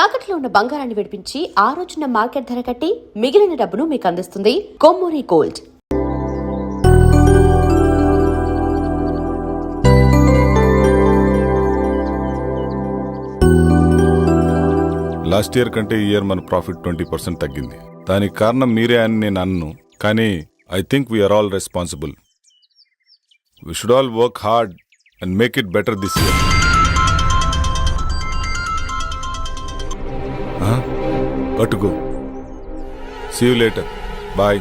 తాకట్లో ఉన్న బంగారాన్ని విడిపించి ఆ రోజున మార్కెట్ ధర కట్టి మిగిలిన డబ్బును మీకు అందిస్తుంది కొమ్మూరి గోల్డ్. లాస్ట్ ఇయర్ కంటే ఈ ఇయర్ మన ప్రాఫిట్ 20% తగ్గింది. దానికి కారణం మీరే అని నేను అన్ను, కానీ I think we are all responsible. We should all work hard and make it better this year. Gotta go. See you later. Bye.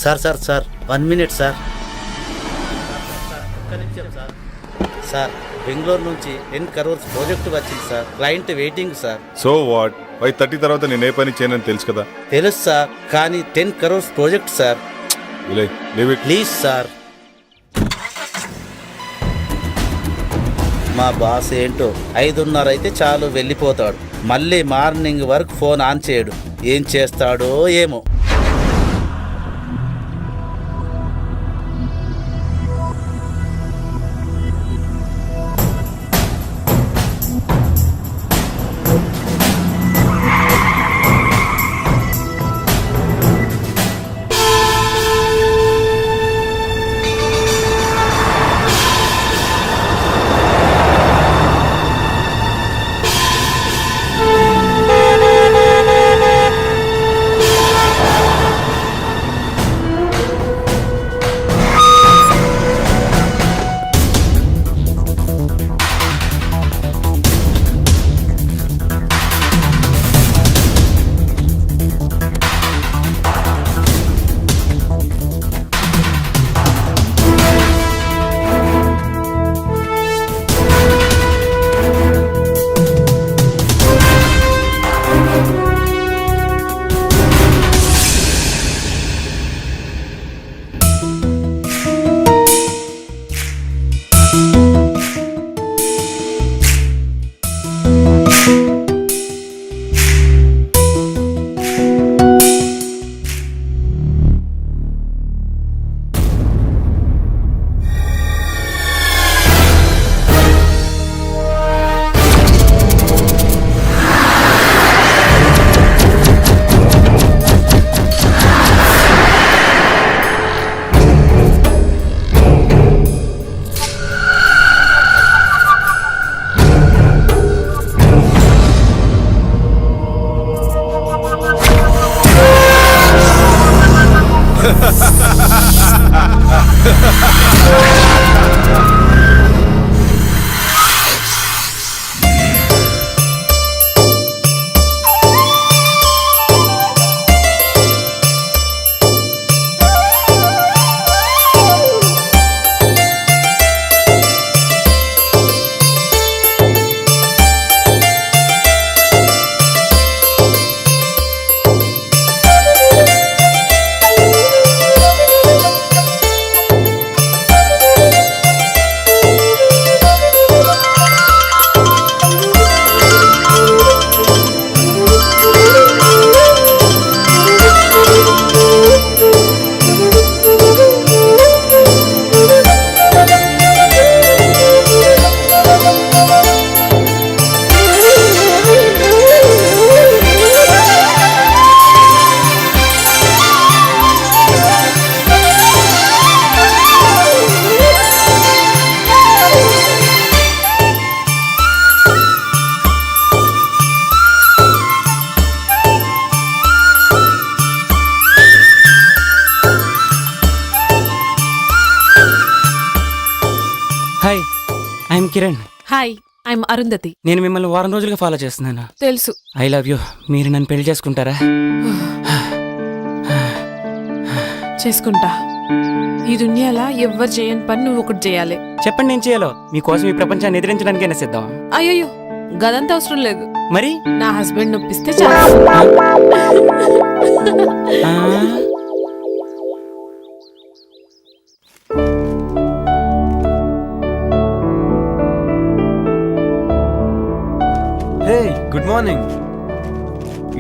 Sir 1 minute sir. Sir Bengaluru నుంచి 10 crores ప్రాజెక్ట్ వచ్చింది sir. Client waiting sir. So what? 5:30 తర్వాత నేను ఏ పని చేయనని తెలుసు కదా. తెలుసు sir, కానీ 10 crores project sir. Leave it please sir. మా బాస్ ఏంటో 5:30 అయితే చాలు వెళ్ళిపోతాడు. మళ్ళీ మార్నింగ్ వరకు ఫోన్ ఆన్ చేయడు. ఏం చేస్తాడో ఏమో. Hi, I'm Kiran. Hi, I'm Arundhati. నేను మిమ్మల్ని వారం రోజులుగా ఫాలో చేస్తున్నాను. తెలుసు. I love you. మీరు నన్ను పెళ్లి చేసుకుంటారా? చేసుకుంటా. ఈ దునియాలో ఎవ్వరు చేయని పని నువ్వు ఒకటి చేయాలి. చెప్పండి, నేను చేయాలో. మీకోసం ఈ ప్రపంచాన్ని ఎదిరించడానికైనా సిద్ధం. అయ్యో, గదంతా అవసరం లేదు. మరి నా హస్బెండ్ నొప్పిస్తే చాలు. హే, గుడ్ మార్నింగ్.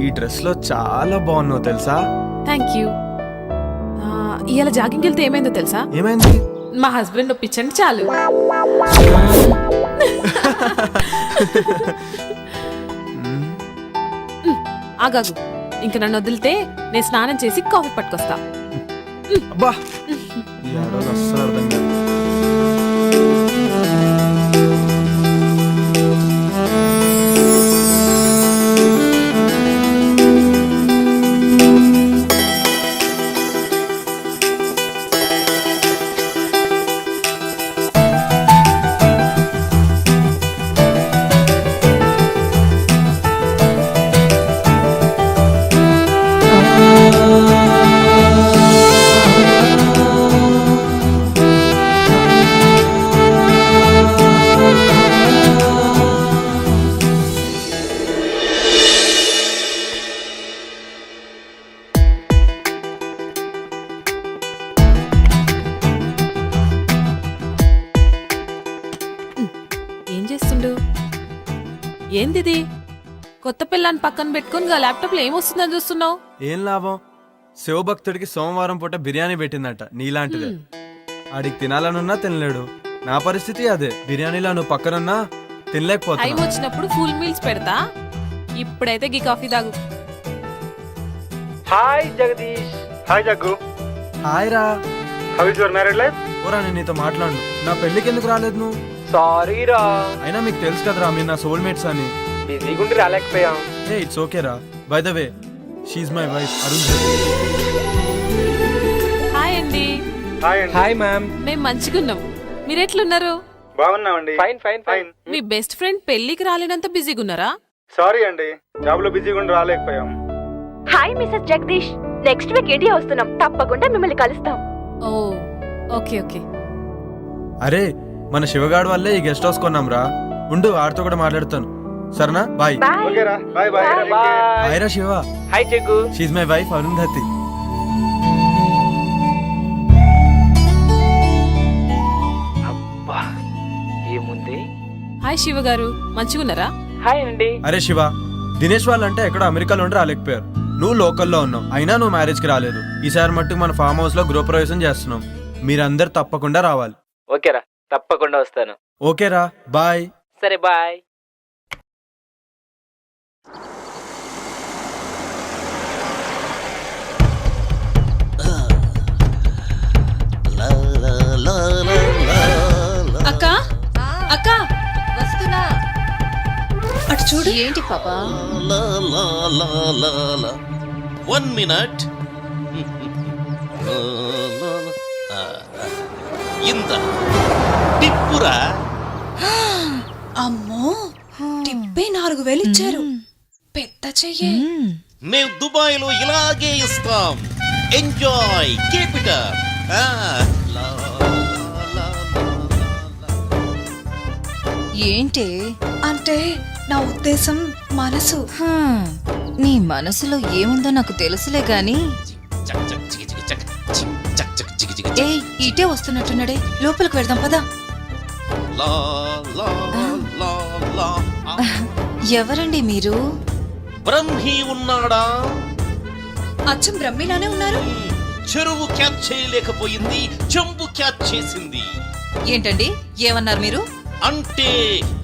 ఈ డ్రెస్ లో చాలా బాగున్నావు తెలుసా? Thank you. ఇవాళ జాగింగ్కి వెళ్తే ఏమైందో తెలుసా? ఏమైంది? మా హస్బెండ్ ఒప్పించండి చాలు. ఆగాగు. ఇంక నన్ను వదిలితే నేను స్నానం చేసి కాఫీ పట్టుకొస్తా. అబ్బా ఈ ఆడవాళ్ళు అస్సలు అర్థం కాదు. ఏం చేస్తుండు? ఏందిది? కొత్త పిల్లని పక్కన పెట్టుకుని గా ల్యాప్టాప్ లో ఏమొస్తుందని చూస్తున్నావు? ఏం లాభం? శివభక్తుడికి సోమవారం పూట బిర్యానీ పెట్టిందట నీలాంటిదే. ఆడికి తినాలనున్నా తినలేడు. నా పరిస్థితి అదే. బిర్యానీలో నువ్వు పక్కనున్నా టైం తినలేకపోతున్నా. వచ్చినప్పుడు ఫుల్ మీల్స్ పెడతా. ఇప్పుడైతే గీ కాఫీ తాగు. Hi Jagadish. Hi Jaggu. Hi రా. How is your married life? ఓరా నేను నీతో మాట్లాడు. నా పెళ్ళికి ఎందుకు రాలేదు నువ్వు? సారీ రా, అయినా మీకు తెలుసు కదరా మీరు నా సోల్మేట్స్ అని. బిజీగా ఉండి రాలేకపోయాం. ఏ ఇట్స్ ఓకే రా. By the way she's my wife Arun. Hi అండి. హాయ్ అండి. Hi ma'am. మేము మంచిగున్నాం. మీరెట్లున్నారు? బాగున్నామండి. Fine fine fine. మీ బెస్ట్ ఫ్రెండ్ పెళ్లికి రాలేనంత బిజీగా ఉన్నారా? సారీ అండి, జాబ్ లో బిజీగా ఉండి రాలేకపోయాం. Hi Mrs Jagadish, next week India వస్తున్నాం, తప్పకుండా మిమ్మల్ని కలుస్తాం. Oh okay okay. అరే మన శివగాడు వల్లే ఈ గెస్ట్ హౌస్ కొన్నాం రా. ఉండు ఆడితో కూడా మాట్లాడుతాను. సరేనా? బాయ్. బాయ్. ఓకే రా, బాయ్ బాయ్. హాయ్ రా Shiva. Hi Jaggu. She my wife Arundhati. అబ్బా ఏముంది. హాయ్ శివ గారు, మంచిగున్నారా? హాయ్ అండి. అరే శివ, దినేష్ వాళ్ళంటే ఎక్కడో అమెరికాలో ఉండి రాలేకపోయారు. నువ్వు లోకల్లో ఉన్నావు, అయినా నువ్వు మ్యారేజ్ కి రాలేదు. ఈసారి మట్టుకు మన ఫామ్ హౌస్ లో గృహప్రవేశం చేస్తున్నాం. మీరందరు తప్పకుండా రావాలి. ఓకేరా, తప్పకుండా వస్తాను. ఓకేరా, బాయ్. సరే బాయ్. అక్క అక్క వస్తున్నా. అటు చూడు. ఏంటి పాపా? 1 minute. ఇంత టిప్పురా. అమ్మో, టిప్పే 4000 ఇచ్చారు. పెద్ద చెయ్యే. మేము దుబాయ్ లో ఇలాగే ఇస్తాం. Enjoy, keep it up. ఏంటి అంటే నా ఉద్దేశం మనసు. నీ మనసులో ఏముందో నాకు తెలుసులే గాని. ఏ ఇటే వస్తున్నట్టున్నాడే, లోపలికి వెళ్దాం పదా. ఎవరండి మీరు? బ్రహ్మి ఉన్నాడా? అచ్చం బ్రహ్మిలానే ఉన్నారు. చెరువు క్యాచ్ చేయలేకపోయింది, చెంబు క్యాచ్ చేసింది. ఏంటండి ఏమన్నారు మీరు? అంటే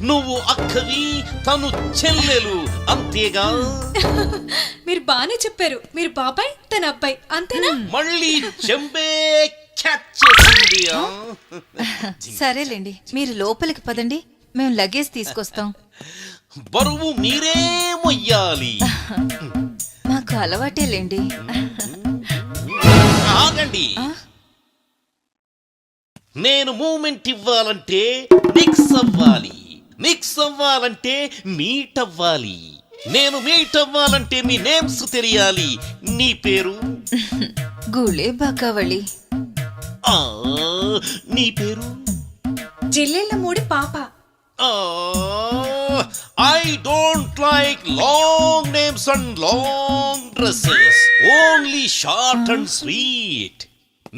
నువ్వు అక్కవి, తను చెల్లెలు, అంతేగా? మీరు బానే చెప్పారు. మీరు బాబాయ్, తన అబ్బాయి, అంతేనా? మళ్ళీ చెంబే క్యాచ్ చేసింది. సరేలేండి, మీరు లోపలికి పదండి, మేము లగేజ్ తీసుకొస్తాం. బరువు మీరే మొయ్యాలి. మాకు అలవాటేలేండి. ఆగండి. నేను మూమెంట్ ఇవ్వాలంటే మిక్స్ అవ్వాలి, మిక్స్ అవ్వాలంటే మీట్ అవ్వాలి. నేను మీట్ అవ్వాలంటే మీ నేమ్స్ తెలియాలి. నీ పేరు? గుళే బాకావళి. నీ పేరు? జిల్లేళ్ళ మూడి పాప. I don't like long names and long dresses, only short and sweet.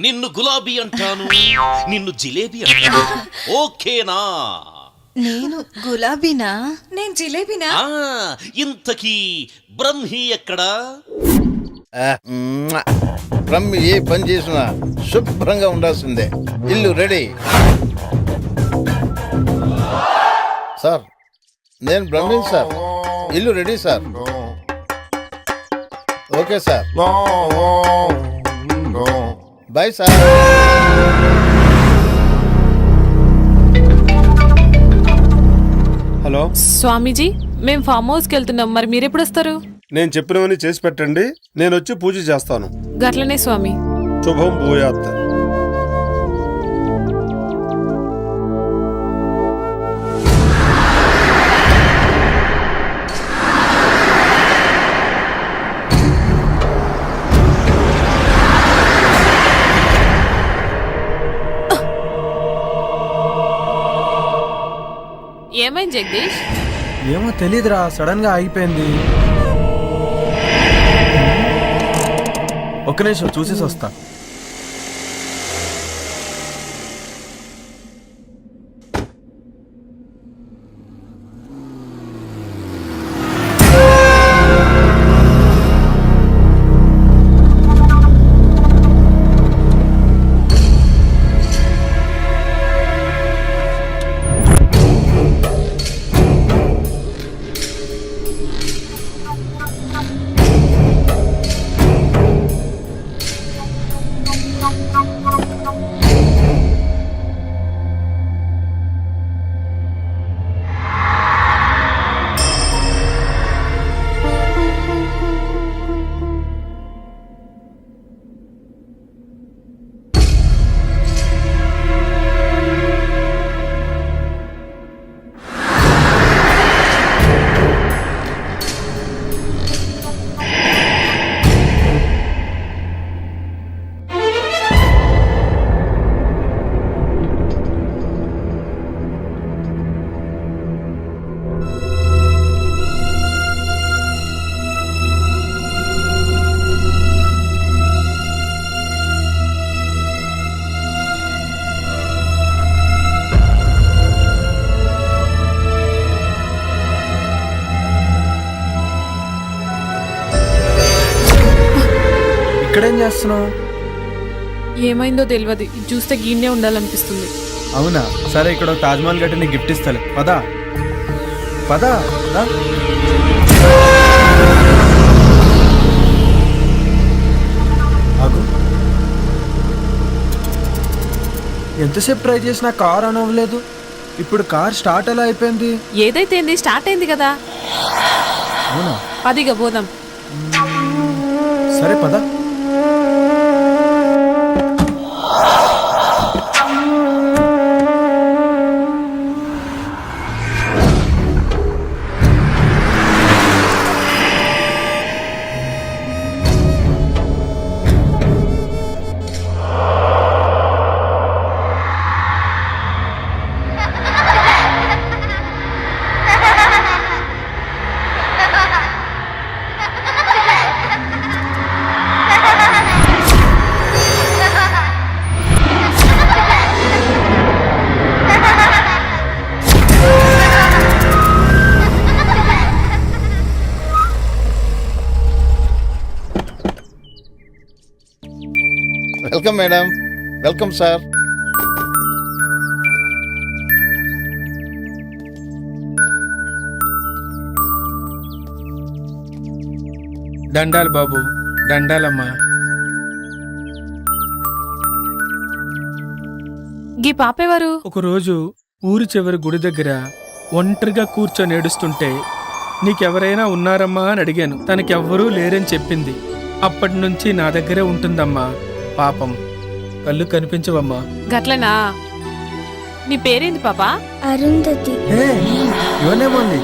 నిన్ను గులాబీ అంటాను, నిన్ను జిలేబీ అంటాను. ఓకేనా? నేను గులాబీనా? నేను జిలేబీనా? ఇంతకీ బ్రహ్మి ఎక్కడా? బ్రహ్మి ఏ పని చేసినా శుభ్రంగా ఉండాల్సిందే. ఇల్లు రెడీ. సార్ నేను బ్రహ్మిన్ సార్, ఇల్లు ready sir. Okay sir. Bye sir. Hello Swamiji మేము ఫామ్ హౌస్కి వెళ్తున్నాం, మరి మీరెప్పుడు వస్తారు? నేను చెప్పినవన్నీ చేసి పెట్టండి, నేను వచ్చి పూజ చేస్తాను. గట్లనే స్వామి. శుభం భూయాత్. ఏమైంది జగదీష్? ఏమో తెలీదురా, సడన్ గా ఆగిపోయింది. ఒక్క నిమిషం చూసేసి వస్తా. ఇక్కడేం చేస్తున్నావు? ఏమైందో తెలియదు, ఇది చూస్తే గీన్నే ఉండాలనిపిస్తుంది. అవునా, సరే ఇక్కడ తాజ్మహల్ గట్టి నీకు గిఫ్ట్ ఇస్తాలే. పదా పదా. ఆగు. ఎంతసేపు ట్రై చేసినా కార్ ఆన్ అవ్వలేదు. ఇప్పుడు కార్ స్టార్ట్ ఎలా అయిపోయింది? ఏదైతే స్టార్ట్ అయింది కదా. అవునా, పదిగా పోదాం. సరే పదా. Welcome madam. Welcome sir. దండాలు బాబు, దండాలమ్మా. గీ పాపేవారు? ఒకరోజు ఊరి చివరి గుడి దగ్గర ఒంటరిగా కూర్చొని ఏడుస్తుంటే నీకెవరైనా ఉన్నారమ్మా అని అడిగాను. తనకెవ్వరూ లేరని చెప్పింది. అప్పటి నుంచి నా దగ్గరే ఉంటుందమ్మా. పాపం కళ్ళు కనిపించవమ్మా. గట్లనా? నీ పేరేంది పాపా? అరుంధతి. ఇవన్నేమోంది.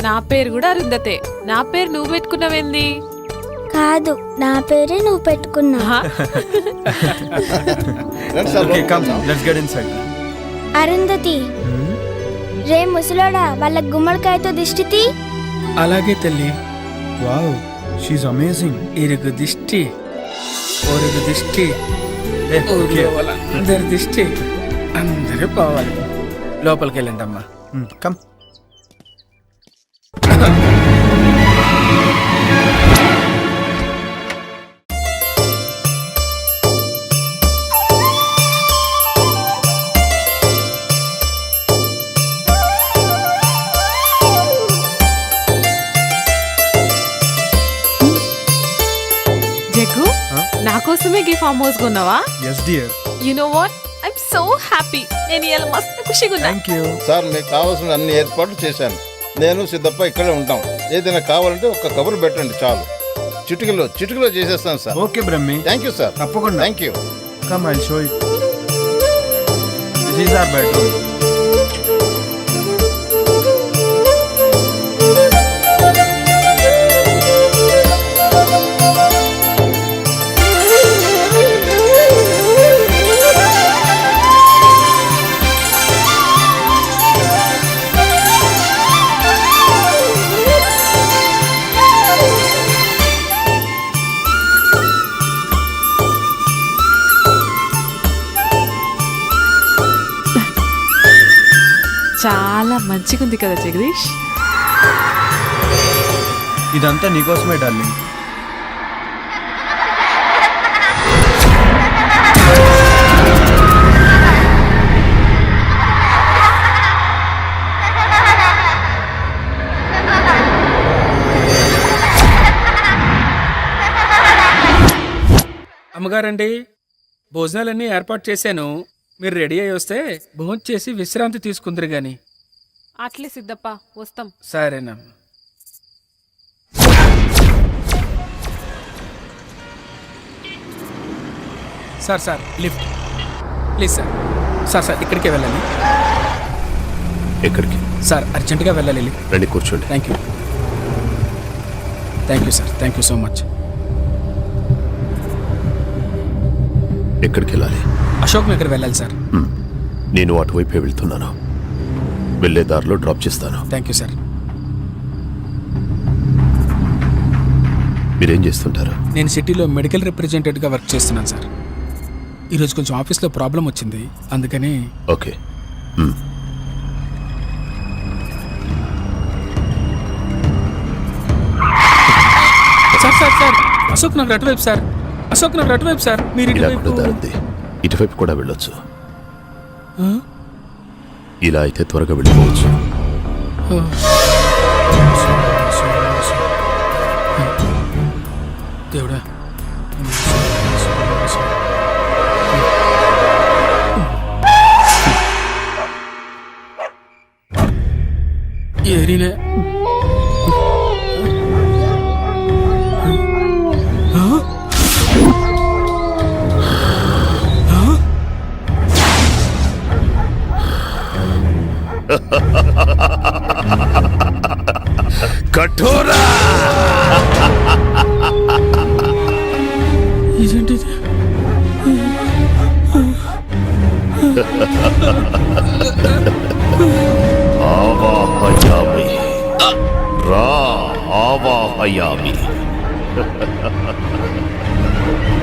నా పేరు కూడా అరుంధతే. నా పేరు నువ్వు పెట్టుకున్నావేంది? కాదు, నా పేరే నువ్వు పెట్టుకున్నా. Okay, come, let's get inside. Arundhati, రే ముసలోడా, వాళ్ళ గుమ్మడికాయతో దిష్టి. అలాగే తల్లి. Wow, she's amazing. ఇరుగు దిష్టి, ఒరుగు దిష్టి, Okay. అందరి దిష్టి అందరూ పోవాలి. లోపలికి వెళ్ళండి అమ్మా. కమ్. కోసమే ఈ ఫామ్ హౌస్ కొన్నావా? Yes dear. You know what, I'm so happy. నేను ఇలా మస్తు ఖుషిగా ఉన్నా. Thank you. సార్ మీకు కావాల్సిన అన్ని ఏర్పాట్లు చేశాను. నేను సిద్ధప్ప ఇక్కడే ఉంటాం. ఏదైనా కావాలంటే ఒక్క కబురు పెట్టండి చాలు. చిటికలో చేసేస్తాను సార్. Okay Brahmi. Thank you sir. తప్పకుండా. Thank you. Come I'll show it. This is our bedroom. చాలా మంచిగా ఉంది కదా జగదీష్. ఇదంతా నీకోసమే డార్లింగ్. అమ్మగారండి, భోజనాలన్నీ ఏర్పాటు చేశాను. మీరు రెడీ అయ్యి వస్తే భోజనం చేసి విశ్రాంతి తీసుకుందరు గాని. అట్లే సిద్ధప్ప, వస్తాం. సరేనా. Sir lift please sir. Sir ఇక్కడికే వెళ్ళాలి. ఎక్కడికి సార్? అర్జెంటుగా వెళ్ళాలి. రండి, కూర్చోండి. Thank you sir. Thank you so much. ఎక్కడికి వెళ్ళాలి? అశోక్ నగర్ వెళ్ళాలి సార్. నేను అటువైపే వెళ్తున్నాను. వెళ్ళే దారిలో డ్రాప్ చేస్తాను. Thank you sir. మీరేం చేస్తుంటారు? నేను సిటీలో మెడికల్ రిప్రజెంటేటివ్గా వర్క్ చేస్తున్నాను సార్. ఈరోజు కొంచెం ఆఫీస్లో ప్రాబ్లం వచ్చింది, అందుకని. ఓకే. సార్ అశోక్ నగర్ అటువైపు సార్. అశోక్ నగర్ అటువైపు సార్. మీరు ఇలా ఇటువైపు. కూడా దారుంది. ఇటువైపు కూడా వెళ్ళొచ్చు. ఇలా అయితే త్వరగా వెళ్ళిపోవచ్చు. దేవుడా. ఏరినే. కఠోరా. ఇదేంటిది? ఆవాహయామి రా ఆవాహయామి.